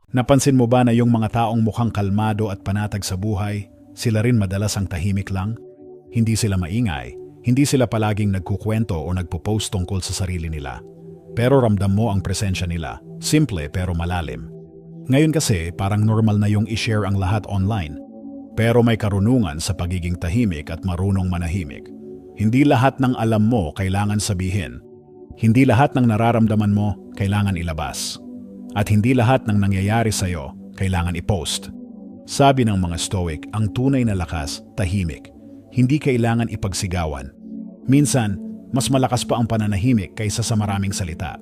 Napansin mo ba na yung mga taong mukhang kalmado at panatag sa buhay, sila rin madalas ang tahimik lang? Hindi sila maingay, hindi sila palaging nagkukwento o nagpo-post tungkol sa sarili nila. Pero ramdam mo ang presensya nila, simple pero malalim. Ngayon kasi parang normal na yung i-share ang lahat online. Pero may karunungan sa pagiging tahimik at marunong manahimik. Hindi lahat ng alam mo kailangan sabihin. Hindi lahat ng nararamdaman mo kailangan ilabas. At hindi lahat ng nangyayari sa'yo kailangan i-post. Sabi ng mga Stoic, ang tunay na lakas, tahimik. Hindi kailangan ipagsigawan. Minsan, mas malakas pa ang pananahimik kaysa sa maraming salita.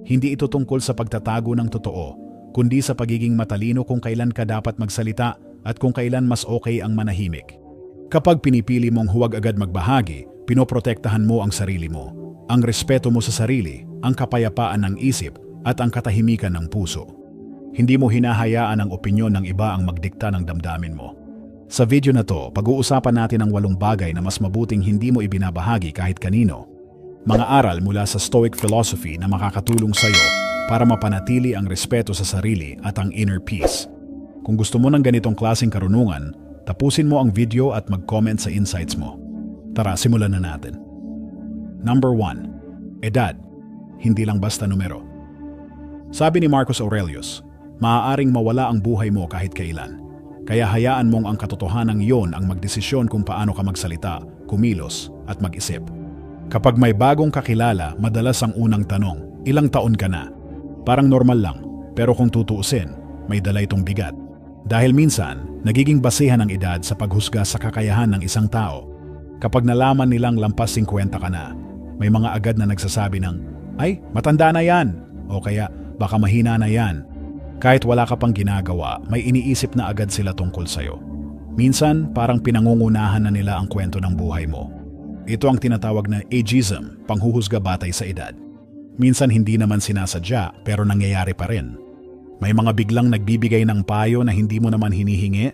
Hindi ito tungkol sa pagtatago ng totoo, kundi sa pagiging matalino kung kailan ka dapat magsalita at kung kailan mas okay ang manahimik. Kapag pinipili mong huwag agad magbahagi, pinoprotektahan mo ang sarili mo, ang respeto mo sa sarili, ang kapayapaan ng isip, at ang katahimikan ng puso. Hindi mo hinahayaan ang opinyon ng iba ang magdikta ng damdamin mo. Sa video na to, pag-uusapan natin ang 8 bagay na mas mabuting hindi mo ibinabahagi kahit kanino. Mga aral mula sa Stoic philosophy na makakatulong sa iyo para mapanatili ang respeto sa sarili at ang inner peace. Kung gusto mo ng ganitong klaseng karunungan, tapusin mo ang video at mag-comment sa insights mo. Tara, simulan na natin. Number 1. Edad. Hindi lang basta numero. Sabi ni Marcus Aurelius, maaaring mawala ang buhay mo kahit kailan. Kaya hayaan mong ang katotohanan iyon ang magdesisyon kung paano ka magsalita, kumilos, at mag-isip. Kapag may bagong kakilala, madalas ang unang tanong, ilang taon ka na? Parang normal lang, pero kung tutuusin, may dala itong bigat. Dahil minsan, nagiging basehan ang edad sa paghusga sa kakayahan ng isang tao. Kapag nalaman nilang lampas 50 ka na, may mga agad na nagsasabi ng, ay, matanda na yan, o kaya, baka mahina na yan. Kahit wala ka pang ginagawa, may iniisip na agad sila tungkol sa'yo. Minsan, parang pinangungunahan na nila ang kwento ng buhay mo. Ito ang tinatawag na ageism, panghuhusga batay sa edad. Minsan hindi naman sinasadya, pero nangyayari pa rin. May mga biglang nagbibigay ng payo na hindi mo naman hinihingi.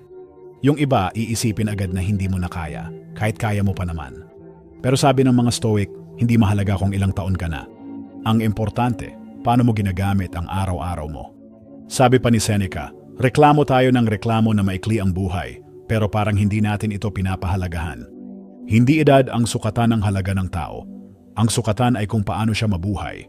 Yung iba, iisipin agad na hindi mo na kaya, kahit kaya mo pa naman. Pero sabi ng mga Stoic, hindi mahalaga kung ilang taon ka na. Ang importante, paano mo ginagamit ang araw-araw mo. Sabi pa ni Seneca, reklamo tayo ng reklamo na maikli ang buhay, pero parang hindi natin ito pinapahalagahan. Hindi edad ang sukatan ng halaga ng tao. Ang sukatan ay kung paano siya mabuhay.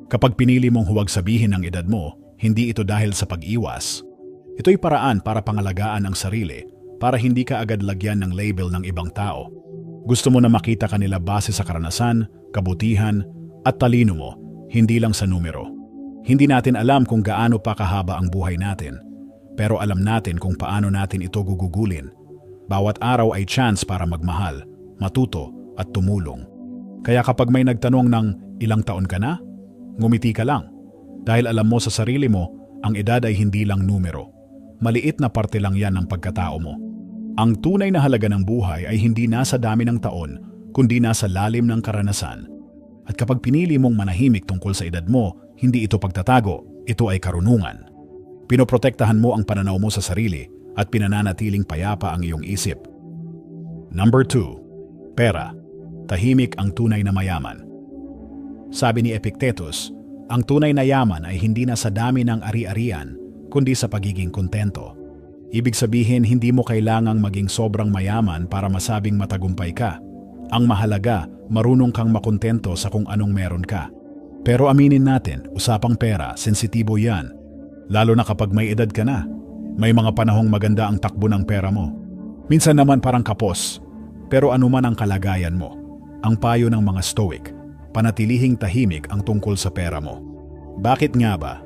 Kapag pinili mong huwag sabihin ang edad mo, hindi ito dahil sa pag-iwas. Ito'y paraan para pangalagaan ang sarili, para hindi ka agad lagyan ng label ng ibang tao. Gusto mo na makita kanila base sa karanasan, kabutihan, at talino mo, hindi lang sa numero. Hindi natin alam kung gaano pa kahaba ang buhay natin, pero alam natin kung paano natin ito gugugulin. Bawat araw ay chance para magmahal, matuto at tumulong. Kaya kapag may nagtanong ng ilang taon ka na, ngumiti ka lang. Dahil alam mo sa sarili mo, ang edad ay hindi lang numero. Maliit na parte lang yan ng pagkatao mo. Ang tunay na halaga ng buhay ay hindi nasa dami ng taon, kundi nasa lalim ng karanasan. At kapag pinili mong manahimik tungkol sa edad mo, hindi ito pagtatago, ito ay karunungan. Pinoprotektahan mo ang pananaw mo sa sarili at pinananatiling payapa ang iyong isip. Number 2. Pera. Tahimik ang tunay na mayaman. Sabi ni Epictetus, ang tunay na yaman ay hindi na sa dami ng ari-arian, kundi sa pagiging kontento. Ibig sabihin, hindi mo kailangang maging sobrang mayaman para masabing matagumpay ka. Ang mahalaga, marunong kang makontento sa kung anong meron ka. Pero aminin natin, usapang pera, sensitibo yan. Lalo na kapag may edad ka na. May mga panahong maganda ang takbo ng pera mo. Minsan naman parang kapos. Pero anuman ang kalagayan mo, ang payo ng mga Stoic, panatilihing tahimik ang tungkol sa pera mo. Bakit nga ba?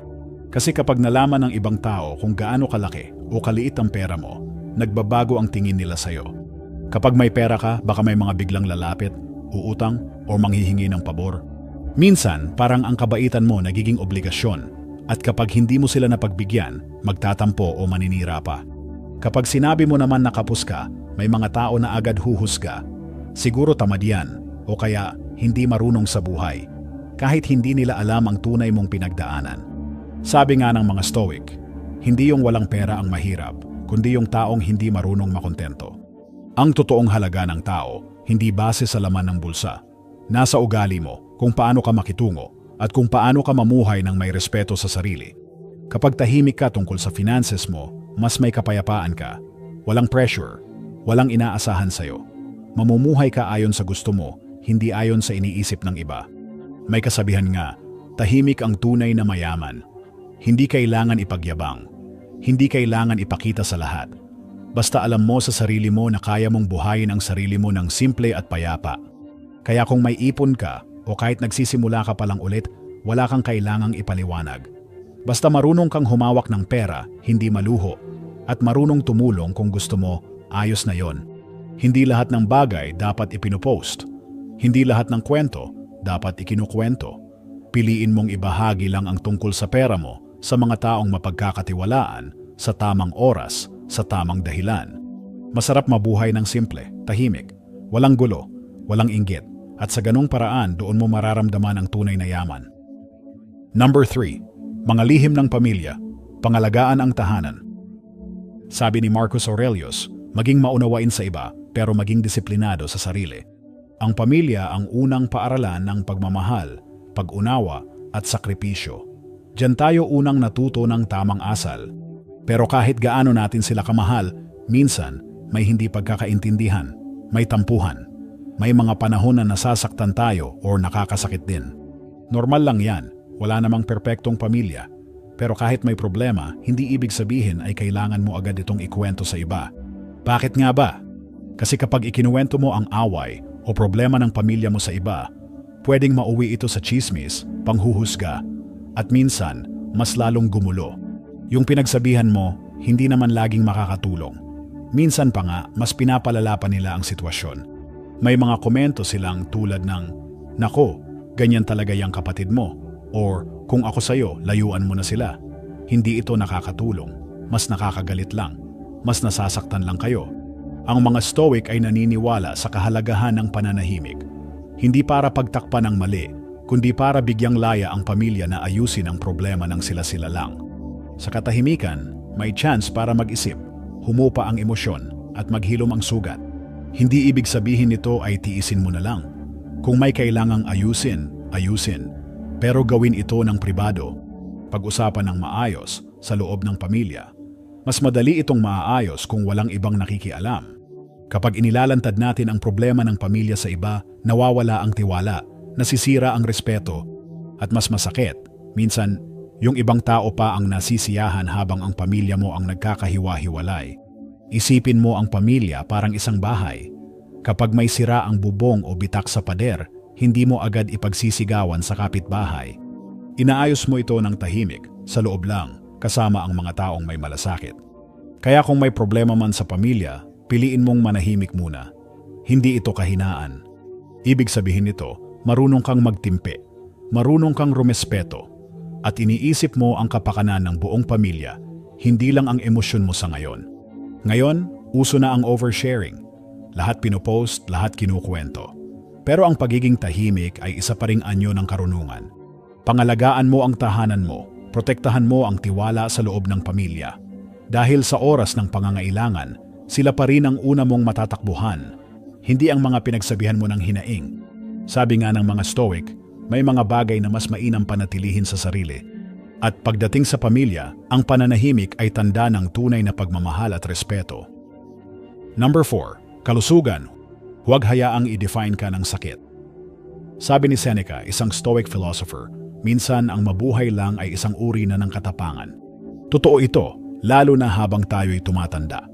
Kasi kapag nalaman ng ibang tao kung gaano kalaki o kaliit ang pera mo, nagbabago ang tingin nila sa'yo. Kapag may pera ka, baka may mga biglang lalapit, uutang o manghihingi ng pabor. Minsan, parang ang kabaitan mo nagiging obligasyon at kapag hindi mo sila napagbigyan, magtatampo o maninira pa. Kapag sinabi mo naman na kapos ka, may mga tao na agad huhusga. Siguro tamad yan o kaya hindi marunong sa buhay, kahit hindi nila alam ang tunay mong pinagdaanan. Sabi nga ng mga Stoic, hindi yung walang pera ang mahirap, kundi yung taong hindi marunong makontento. Ang totoong halaga ng tao, hindi base sa laman ng bulsa. Nasa ugali mo, kung paano ka makitungo, at kung paano ka mamuhay ng may respeto sa sarili. Kapag tahimik ka tungkol sa finances mo, mas may kapayapaan ka. Walang pressure, walang inaasahan sa'yo. Mamumuhay ka ayon sa gusto mo, hindi ayon sa iniisip ng iba. May kasabihan nga, tahimik ang tunay na mayaman. Hindi kailangan ipagyabang. Hindi kailangan ipakita sa lahat. Basta alam mo sa sarili mo na kaya mong buhayin ang sarili mo ng simple at payapa. Kaya kung may ipon ka o kahit nagsisimula ka pa lang ulit, wala kang kailangang ipaliwanag. Basta marunong kang humawak ng pera, hindi maluho, at marunong tumulong kung gusto mo, ayos na yon. Hindi lahat ng bagay dapat ipinopost. Hindi lahat ng kwento dapat ikinukwento. Piliin mong ibahagi lang ang tungkol sa pera mo sa mga taong mapagkakatiwalaan, sa tamang oras, sa tamang dahilan. Masarap mabuhay ng simple, tahimik, walang gulo, walang inggit, at sa ganong paraan doon mo mararamdaman ang tunay na yaman. Number 3. Mga lihim ng pamilya, pangalagaan ang tahanan. Sabi ni Marcus Aurelius, maging maunawain sa iba pero maging disiplinado sa sarili. Ang pamilya ang unang paaralan ng pagmamahal, pag-unawa at sakripisyo. Diyan tayo unang natuto ng tamang asal. Pero kahit gaano natin sila kamahal, minsan may hindi pagkakaintindihan, may tampuhan, may mga panahon na nasasaktan tayo o nakakasakit din. Normal lang yan, wala namang perpektong pamilya. Pero kahit may problema, hindi ibig sabihin ay kailangan mo agad itong ikwento sa iba. Bakit nga ba? Kasi kapag ikinuwento mo ang away o problema ng pamilya mo sa iba, pwedeng mauwi ito sa tsismis, panghuhusga, at minsan mas lalong gumulo. Yung pinagsabihan mo, hindi naman laging makakatulong. Minsan pa nga, mas pinapalala pa nila ang sitwasyon. May mga komento silang tulad ng, "Nako, ganyan talaga yung kapatid mo." Or, "Kung ako sa'yo, layuan mo na sila." Hindi ito nakakatulong. Mas nakakagalit lang. Mas nasasaktan lang kayo. Ang mga Stoic ay naniniwala sa kahalagahan ng pananahimik. Hindi para pagtakpan ng mali, kundi para bigyang laya ang pamilya na ayusin ang problema ng sila-sila lang. Sa katahimikan, may chance para mag-isip, humupa ang emosyon at maghilom ang sugat. Hindi ibig sabihin nito ay tiisin mo na lang. Kung may kailangang ayusin, ayusin. Pero gawin ito ng pribado. Pag-usapan ng maayos sa loob ng pamilya. Mas madali itong maaayos kung walang ibang nakikialam. Kapag inilalantad natin ang problema ng pamilya sa iba, nawawala ang tiwala, nasisira ang respeto, at mas masakit, minsan, yung ibang tao pa ang nasisiyahan habang ang pamilya mo ang nagkakahiwa-hiwalay. Isipin mo ang pamilya parang isang bahay. Kapag may sira ang bubong o bitak sa pader, hindi mo agad ipagsisigawan sa kapitbahay. Inaayos mo ito ng tahimik, sa loob lang, kasama ang mga taong may malasakit. Kaya kung may problema man sa pamilya, piliin mong manahimik muna. Hindi ito kahinaan. Ibig sabihin nito, marunong kang magtimpe, marunong kang rumespeto, at iniisip mo ang kapakanan ng buong pamilya, hindi lang ang emosyon mo sa ngayon. Ngayon, uso na ang oversharing. Lahat pinopost, lahat kinukwento. Pero ang pagiging tahimik ay isa pa ring anyo ng karunungan. Pangalagaan mo ang tahanan mo, protektahan mo ang tiwala sa loob ng pamilya. Dahil sa oras ng pangangailangan, sila pa rin ang una mong matatakbuhan, hindi ang mga pinagsabihan mo ng hinaing. Sabi nga ng mga Stoic, may mga bagay na mas mainam panatilihin sa sarili. At pagdating sa pamilya, ang pananahimik ay tanda ng tunay na pagmamahal at respeto. Number 4. Kalusugan. Huwag hayaang i-define ka ng sakit. Sabi ni Seneca, isang Stoic philosopher, minsan ang mabuhay lang ay isang uri na ng katapangan. Totoo ito, lalo na habang tayo'y tumatanda.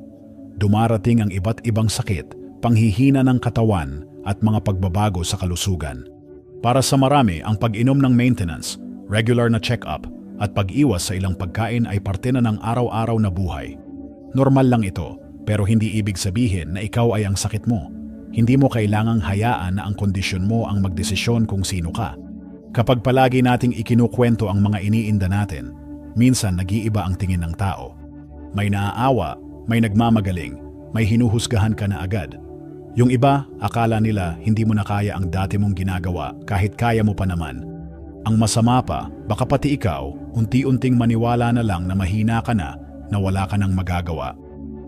Dumarating ang iba't ibang sakit, panghihina ng katawan at mga pagbabago sa kalusugan. Para sa marami, ang pag-inom ng maintenance, regular na check-up, at pag-iwas sa ilang pagkain ay parte na ng araw-araw na buhay. Normal lang ito, pero hindi ibig sabihin na ikaw ay ang sakit mo. Hindi mo kailangang hayaan na ang kondisyon mo ang magdesisyon kung sino ka. Kapag palagi nating ikinukwento ang mga iniinda natin, minsan nag-iiba ang tingin ng tao. May naaawa, may nagmamagaling, may hinuhusgahan ka na agad. Yung iba, akala nila hindi mo na kaya ang dati mong ginagawa kahit kaya mo pa naman. Ang masama pa, baka pati ikaw, unti-unting maniwala na lang na mahina ka na wala ka nang magagawa.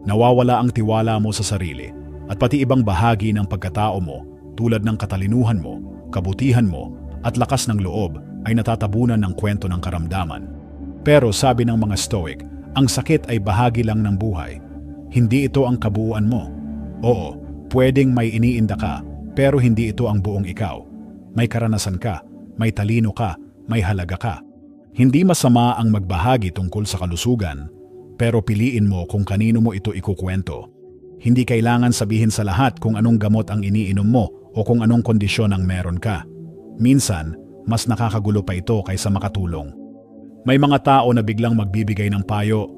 Nawawala ang tiwala mo sa sarili at pati ibang bahagi ng pagkatao mo tulad ng katalinuhan mo, kabutihan mo at lakas ng loob ay natatabunan ng kwento ng karamdaman. Pero sabi ng mga Stoic, ang sakit ay bahagi lang ng buhay. Hindi ito ang kabuuan mo. Oo, pwedeng may iniinda ka, pero hindi ito ang buong ikaw. May karanasan ka, may talino ka, may halaga ka. Hindi masama ang magbahagi tungkol sa kalusugan, pero piliin mo kung kanino mo ito ikukwento. Hindi kailangan sabihin sa lahat kung anong gamot ang iniinom mo o kung anong kondisyon ang meron ka. Minsan, mas nakakagulo pa ito kaysa makatulong. May mga tao na biglang magbibigay ng payo,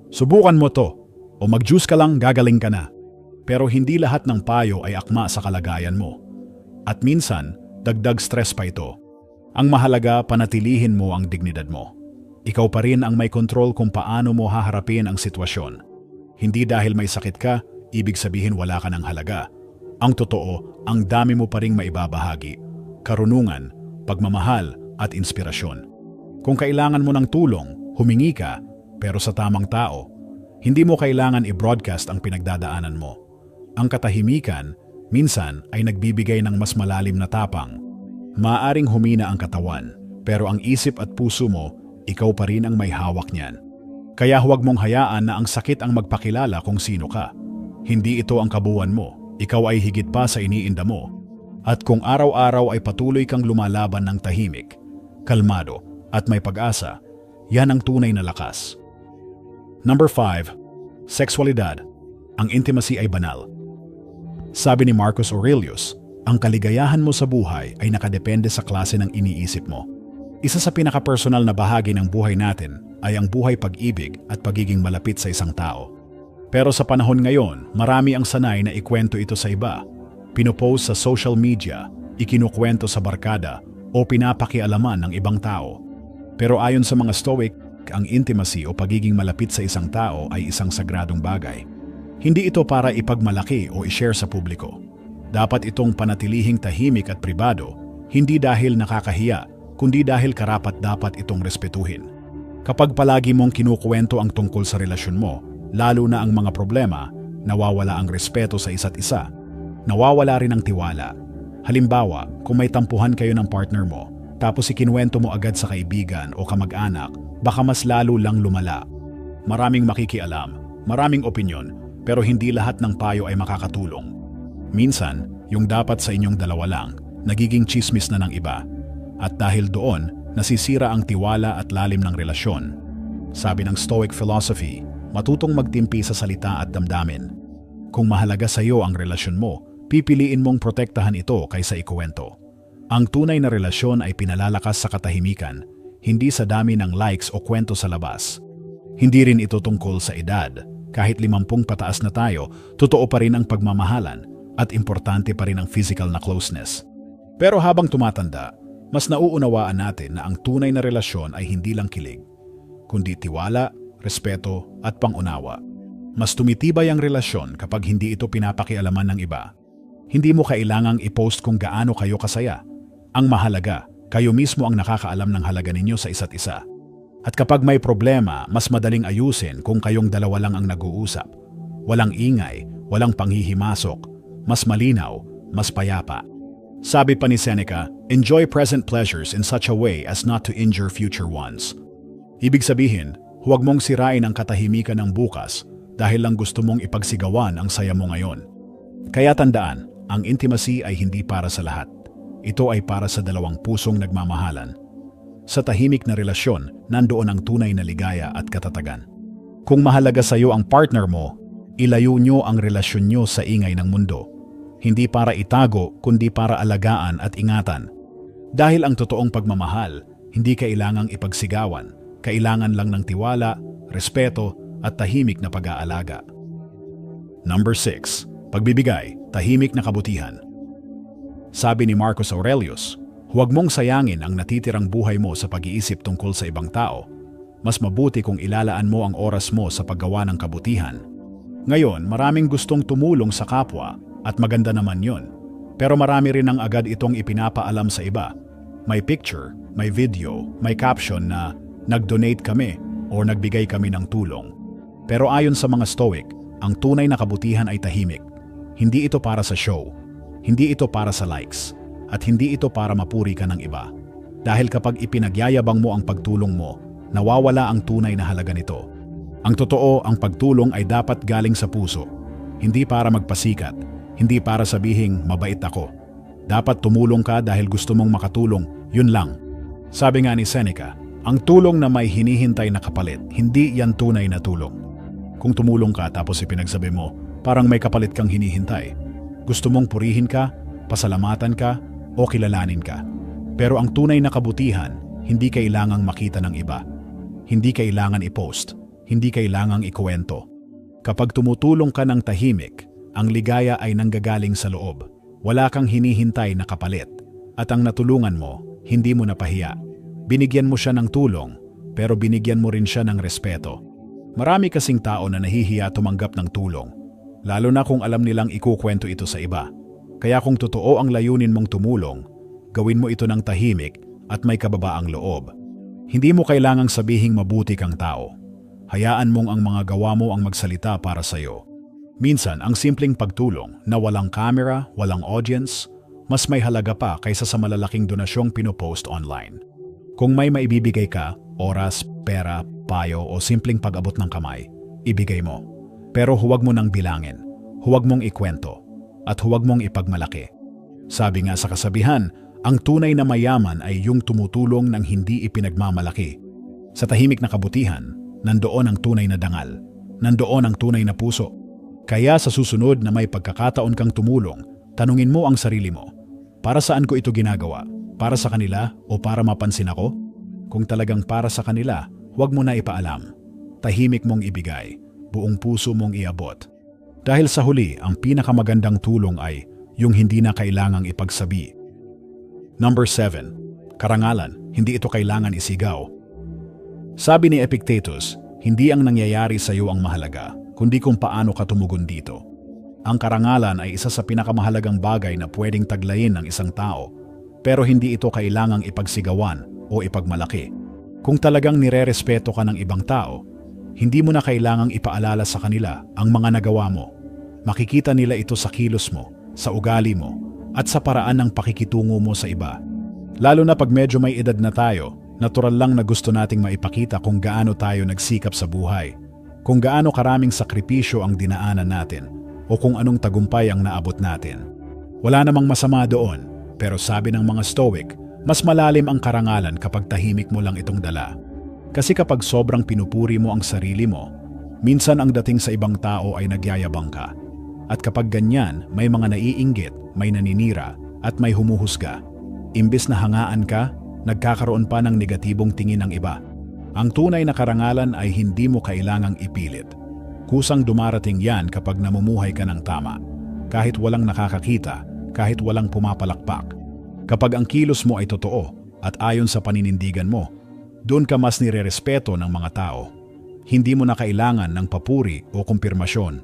subukan mo to, o mag-juice ka lang, gagaling ka na. Pero hindi lahat ng payo ay akma sa kalagayan mo. At minsan, dagdag stress pa ito. Ang mahalaga, panatilihin mo ang dignidad mo. Ikaw pa rin ang may kontrol kung paano mo haharapin ang sitwasyon. Hindi dahil may sakit ka, ibig sabihin wala ka ng halaga. Ang totoo, ang dami mo pa ring maibabahagi. Karunungan, pagmamahal at inspirasyon. Kung kailangan mo ng tulong, humingi ka, pero sa tamang tao. Hindi mo kailangan i-broadcast ang pinagdadaanan mo. Ang katahimikan, minsan ay nagbibigay ng mas malalim na tapang. Maaring humina ang katawan, pero ang isip at puso mo, ikaw pa rin ang may hawak niyan. Kaya huwag mong hayaan na ang sakit ang magpakilala kung sino ka. Hindi ito ang kabuuan mo, ikaw ay higit pa sa iniinda mo. At kung araw-araw ay patuloy kang lumalaban ng tahimik, kalmado, at may pag-asa, yan ang tunay na lakas. Number 5. Sexualidad. Ang intimacy ay banal. Sabi ni Marcus Aurelius, ang kaligayahan mo sa buhay ay nakadepende sa klase ng iniisip mo. Isa sa pinaka-personal na bahagi ng buhay natin ay ang buhay pag-ibig at pagiging malapit sa isang tao. Pero sa panahon ngayon, marami ang sanay na ikwento ito sa iba. Pinopost sa social media, ikinukwento sa barkada, o pinapakialaman ng ibang tao. Pero ayon sa mga Stoic, ang intimacy o pagiging malapit sa isang tao ay isang sagradong bagay. Hindi ito para ipagmalaki o i-share sa publiko. Dapat itong panatilihing tahimik at pribado, hindi dahil nakakahiya, kundi dahil karapat-dapat itong respetuhin. Kapag palagi mong kinukuwento ang tungkol sa relasyon mo, lalo na ang mga problema, nawawala ang respeto sa isa't isa. Nawawala rin ang tiwala. Halimbawa, kung may tampuhan kayo ng partner mo, tapos ikinuwento mo agad sa kaibigan o kamag-anak, baka mas lalo lang lumala. Maraming makikialam, maraming opinyon, pero hindi lahat ng payo ay makakatulong. Minsan, yung dapat sa inyong dalawa lang, nagiging chismis na ng iba. At dahil doon, nasisira ang tiwala at lalim ng relasyon. Sabi ng Stoic philosophy, matutong magtimpi sa salita at damdamin. Kung mahalaga sa iyo ang relasyon mo, pipiliin mong protektahan ito kaysa ikuwento. Ang tunay na relasyon ay pinalalakas sa katahimikan, hindi sa dami ng likes o kwento sa labas. Hindi rin ito tungkol sa edad. Kahit 50 pataas na tayo, totoo pa rin ang pagmamahalan at importante pa rin ang physical na closeness. Pero habang tumatanda, mas nauunawaan natin na ang tunay na relasyon ay hindi lang kilig, kundi tiwala, respeto at pangunawa. Mas tumitibay ang relasyon kapag hindi ito pinapakialaman ng iba. Hindi mo kailangang i-post kung gaano kayo kasaya. Ang mahalaga, kayo mismo ang nakakaalam ng halaga ninyo sa isa't isa. At kapag may problema, mas madaling ayusin kung kayong dalawa lang ang nag-uusap. Walang ingay, walang panghihimasok, mas malinaw, mas payapa. Sabi pa ni Seneca, enjoy present pleasures in such a way as not to injure future ones. Ibig sabihin, huwag mong sirain ang katahimikan ng bukas dahil lang gusto mong ipagsigawan ang saya mo ngayon. Kaya tandaan, ang intimacy ay hindi para sa lahat. Ito ay para sa dalawang pusong nagmamahalan. Sa tahimik na relasyon, nandoon ang tunay na ligaya at katatagan. Kung mahalaga sa iyo ang partner mo, ilayo nyo ang relasyon nyo sa ingay ng mundo. Hindi para itago, kundi para alagaan at ingatan. Dahil ang totoong pagmamahal, hindi kailangang ipagsigawan. Kailangan lang ng tiwala, respeto at tahimik na pag-aalaga. Number 6. Pagbibigay, tahimik na kabutihan. Sabi ni Marcus Aurelius, huwag mong sayangin ang natitirang buhay mo sa pag-iisip tungkol sa ibang tao. Mas mabuti kung ilalaan mo ang oras mo sa paggawa ng kabutihan. Ngayon, maraming gustong tumulong sa kapwa at maganda naman yon. Pero marami rin ang agad itong ipinapaalam sa iba. May picture, may video, may caption na nag-donate kami o nagbigay kami ng tulong. Pero ayon sa mga Stoic, ang tunay na kabutihan ay tahimik. Hindi ito para sa show. Hindi ito para sa likes. At hindi ito para mapuri ka ng iba. Dahil kapag ipinagyayabang mo ang pagtulong mo, nawawala ang tunay na halaga nito. Ang totoo, ang pagtulong ay dapat galing sa puso. Hindi para magpasikat, hindi para sabihing mabait ako. Dapat tumulong ka dahil gusto mong makatulong, yun lang. Sabi nga ni Seneca, ang tulong na may hinihintay na kapalit, hindi yan tunay na tulong. Kung tumulong ka tapos ipinagsabi mo, parang may kapalit kang hinihintay. Gusto mong purihin ka, pasalamatan ka, o kilalanin ka. Pero ang tunay na kabutihan, hindi kailangang makita ng iba. Hindi kailangan i-post, hindi kailangang ikuwento. Kapag tumutulong ka ng tahimik, ang ligaya ay nanggagaling sa loob. Wala kang hinihintay na kapalit. At ang natulungan mo, hindi mo napahiya. Binigyan mo siya ng tulong, pero binigyan mo rin siya ng respeto. Marami kasing tao na nahihiya tumanggap ng tulong, lalo na kung alam nilang ikukwento ito sa iba. Kaya kung totoo ang layunin mong tumulong, gawin mo ito ng tahimik at may kababaang loob. Hindi mo kailangang sabihing mabuti kang tao. Hayaan mong ang mga gawa mo ang magsalita para sa iyo. Minsan, ang simpleng pagtulong na walang camera, walang audience, mas may halaga pa kaysa sa malalaking donasyong pinopost online. Kung may maibibigay ka, oras, pera, payo o simpleng pag-abot ng kamay, ibigay mo. Pero huwag mo nang bilangin, huwag mong ikwento, at huwag mong ipagmalaki. Sabi nga sa kasabihan, ang tunay na mayaman ay yung tumutulong ng hindi ipinagmamalaki. Sa tahimik na kabutihan, nandoon ang tunay na dangal, nandoon ang tunay na puso. Kaya sa susunod na may pagkakataon kang tumulong, tanungin mo ang sarili mo, para saan ko ito ginagawa? Para sa kanila o para mapansin ako? Kung talagang para sa kanila, huwag mo na ipaalam. Tahimik mong ibigay, buong puso mong iabot. Dahil sa huli, ang pinakamagandang tulong ay yung hindi na kailangang ipagsabi. Number 7. Karangalan, hindi ito kailangan isigaw. Sabi ni Epictetus, hindi ang nangyayari sa iyo ang mahalaga, kundi kung paano ka tumugon dito. Ang karangalan ay isa sa pinakamahalagang bagay na pwedeng taglayin ng isang tao, pero hindi ito kailangang ipagsigawan o ipagmalaki. Kung talagang nirerespeto ka ng ibang tao, hindi mo na kailangang ipaalala sa kanila ang mga nagawa mo. Makikita nila ito sa kilos mo, sa ugali mo, at sa paraan ng pakikitungo mo sa iba. Lalo na pag medyo may edad na tayo, natural lang na gusto nating maipakita kung gaano tayo nagsikap sa buhay, kung gaano karaming sakripisyo ang dinaanan natin, o kung anong tagumpay ang naabot natin. Wala namang masama doon, pero sabi ng mga Stoic, mas malalim ang karangalan kapag tahimik mo lang itong dala. Kasi kapag sobrang pinupuri mo ang sarili mo, minsan ang dating sa ibang tao ay nagyayabang ka. At kapag ganyan, may mga naiinggit, may naninira, at may humuhusga. Imbis na hangaan ka, nagkakaroon pa ng negatibong tingin ng iba. Ang tunay na karangalan ay hindi mo kailangang ipilit. Kusang dumarating yan kapag namumuhay ka ng tama. Kahit walang nakakakita, kahit walang pumapalakpak. Kapag ang kilos mo ay totoo at ayon sa paninindigan mo, doon ka mas nirerespeto ng mga tao. Hindi mo na kailangan ng papuri o kumpirmasyon.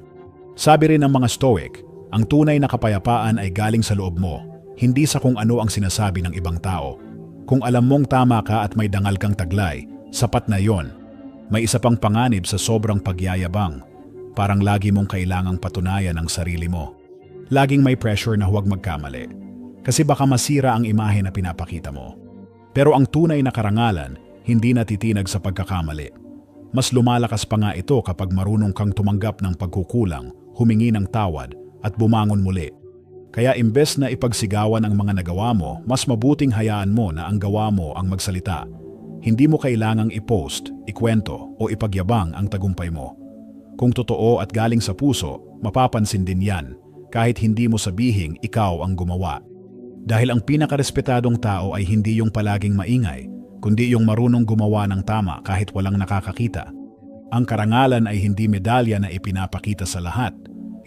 Sabi rin ng mga Stoic, ang tunay na kapayapaan ay galing sa loob mo, hindi sa kung ano ang sinasabi ng ibang tao. Kung alam mong tama ka at may dangal kang taglay, sapat na yon. May isa pang panganib sa sobrang pagyayabang. Parang lagi mong kailangang patunayan ang sarili mo. Laging may pressure na huwag magkamali. Kasi baka masira ang imahe na pinapakita mo. Pero ang tunay na karangalan, hindi natitinag sa pagkakamali. Mas lumalakas pa nga ito kapag marunong kang tumanggap ng pagkukulang, humingi ng tawad, at bumangon muli. Kaya imbes na ipagsigawan ang mga nagawa mo, mas mabuting hayaan mo na ang gawa mo ang magsalita. Hindi mo kailangang i-post, ikwento, o ipagyabang ang tagumpay mo. Kung totoo at galing sa puso, mapapansin din yan, kahit hindi mo sabihing ikaw ang gumawa. Dahil ang pinakarespetadong tao ay hindi yung palaging maingay, kundi yung marunong gumawa ng tama kahit walang nakakakita. Ang karangalan ay hindi medalya na ipinapakita sa lahat.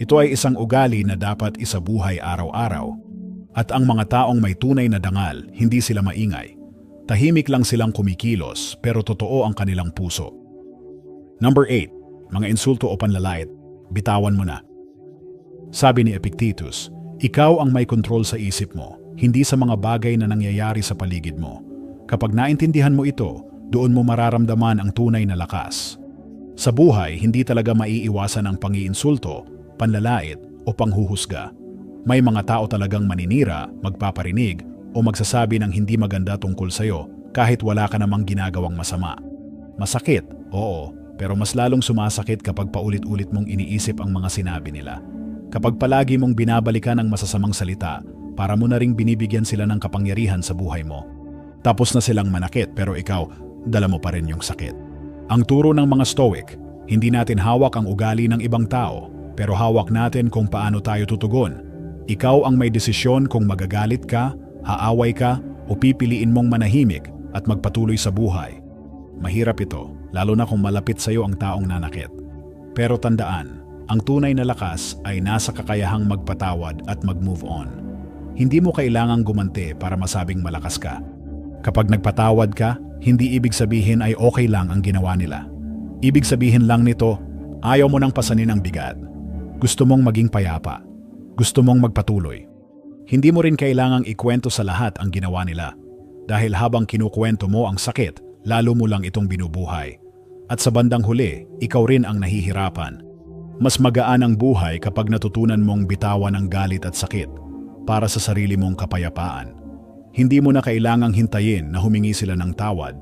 Ito ay isang ugali na dapat isabuhay araw-araw. At ang mga taong may tunay na dangal, hindi sila maingay. Tahimik lang silang kumikilos pero totoo ang kanilang puso. Number 8. Mga insulto o panlalait, bitawan mo na. Sabi ni Epictetus, ikaw ang may kontrol sa isip mo, hindi sa mga bagay na nangyayari sa paligid mo. Kapag naintindihan mo ito, doon mo mararamdaman ang tunay na lakas. Sa buhay, hindi talaga maiiwasan ang pangiinsulto, panlalait o panghuhusga. May mga tao talagang maninira, magpaparinig o magsasabi ng hindi maganda tungkol sa'yo kahit wala ka namang ginagawang masama. Masakit, oo, pero mas lalong sumasakit kapag paulit-ulit mong iniisip ang mga sinabi nila. Kapag palagi mong binabalikan ang masasamang salita, para mo na ring binibigyan sila ng kapangyarihan sa buhay mo. Tapos na silang manakit pero ikaw, dala mo pa rin yung sakit. Ang turo ng mga Stoic, hindi natin hawak ang ugali ng ibang tao, pero hawak natin kung paano tayo tutugon. Ikaw ang may desisyon kung magagalit ka, haaway ka, o pipiliin mong manahimik at magpatuloy sa buhay. Mahirap ito, lalo na kung malapit sa iyo ang taong nanakit. Pero tandaan, ang tunay na lakas ay nasa kakayahang magpatawad at mag-move on. Hindi mo kailangang gumante para masabing malakas ka. Kapag nagpatawad ka, hindi ibig sabihin ay okay lang ang ginawa nila. Ibig sabihin lang nito, ayaw mo nang pasanin ang bigat. Gusto mong maging payapa. Gusto mong magpatuloy. Hindi mo rin kailangang ikwento sa lahat ang ginawa nila. Dahil habang kinukwento mo ang sakit, lalo mo lang itong binubuhay. At sa bandang huli, ikaw rin ang nahihirapan. Mas magaan ang buhay kapag natutunan mong bitawan ang galit at sakit para sa sarili mong kapayapaan. Hindi mo na kailangang hintayin na humingi sila ng tawad.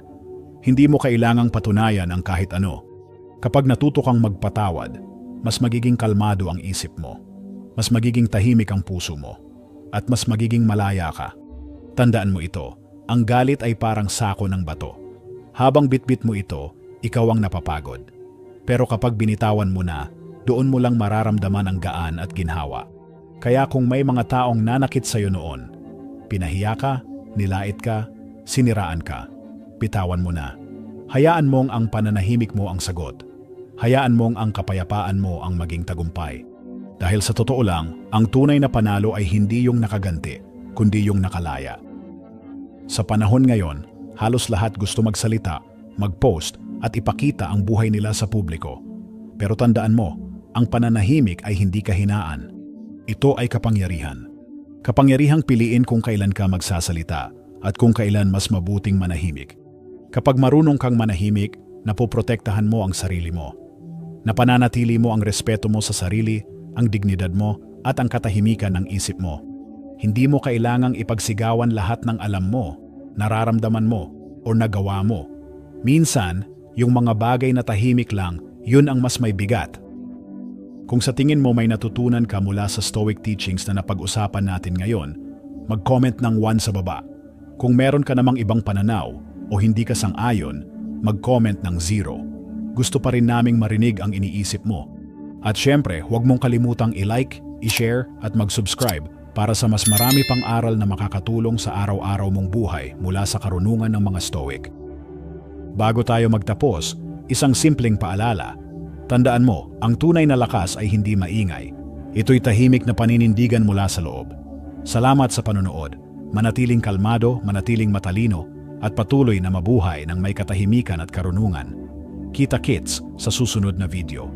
Hindi mo kailangang patunayan ang kahit ano. Kapag natuto kang magpatawad, mas magiging kalmado ang isip mo. Mas magiging tahimik ang puso mo. At mas magiging malaya ka. Tandaan mo ito, ang galit ay parang sako ng bato. Habang bitbit mo ito, ikaw ang napapagod. Pero kapag binitawan mo na, doon mo lang mararamdaman ang gaan at ginhawa. Kaya kung may mga taong nanakit sa iyo noon, pinahiya ka, nilait ka, siniraan ka, bitawan mo na. Hayaan mong ang pananahimik mo ang sagot. Hayaan mong ang kapayapaan mo ang maging tagumpay. Dahil sa totoo lang, ang tunay na panalo ay hindi yung nakaganti, kundi yung nakalaya. Sa panahon ngayon, halos lahat gusto magsalita, mag-post at ipakita ang buhay nila sa publiko. Pero tandaan mo, ang pananahimik ay hindi kahinaan. Ito ay kapangyarihan. Kapangyarihang piliin kung kailan ka magsasalita at kung kailan mas mabuting manahimik. Kapag marunong kang manahimik, napoprotektahan mo ang sarili mo. Napananatili mo ang respeto mo sa sarili, ang dignidad mo at ang katahimikan ng isip mo. Hindi mo kailangang ipagsigawan lahat ng alam mo, nararamdaman mo o nagawa mo. Minsan, yung mga bagay na tahimik lang, yun ang mas may bigat. Kung sa tingin mo may natutunan ka mula sa Stoic teachings na napag-usapan natin ngayon, mag-comment ng 1 sa baba. Kung meron ka namang ibang pananaw o hindi ka sang-ayon, mag-comment ng 0. Gusto pa rin naming marinig ang iniisip mo. At syempre, huwag mong kalimutang i-like, i-share at mag-subscribe para sa mas marami pang aral na makakatulong sa araw-araw mong buhay mula sa karunungan ng mga Stoic. Bago tayo magtapos, isang simpleng paalala. Tandaan mo, ang tunay na lakas ay hindi maingay. Ito'y tahimik na paninindigan mula sa loob. Salamat sa panonood. Manatiling kalmado, manatiling matalino, at patuloy na mabuhay ng may katahimikan at karunungan. Kita-kits sa susunod na video.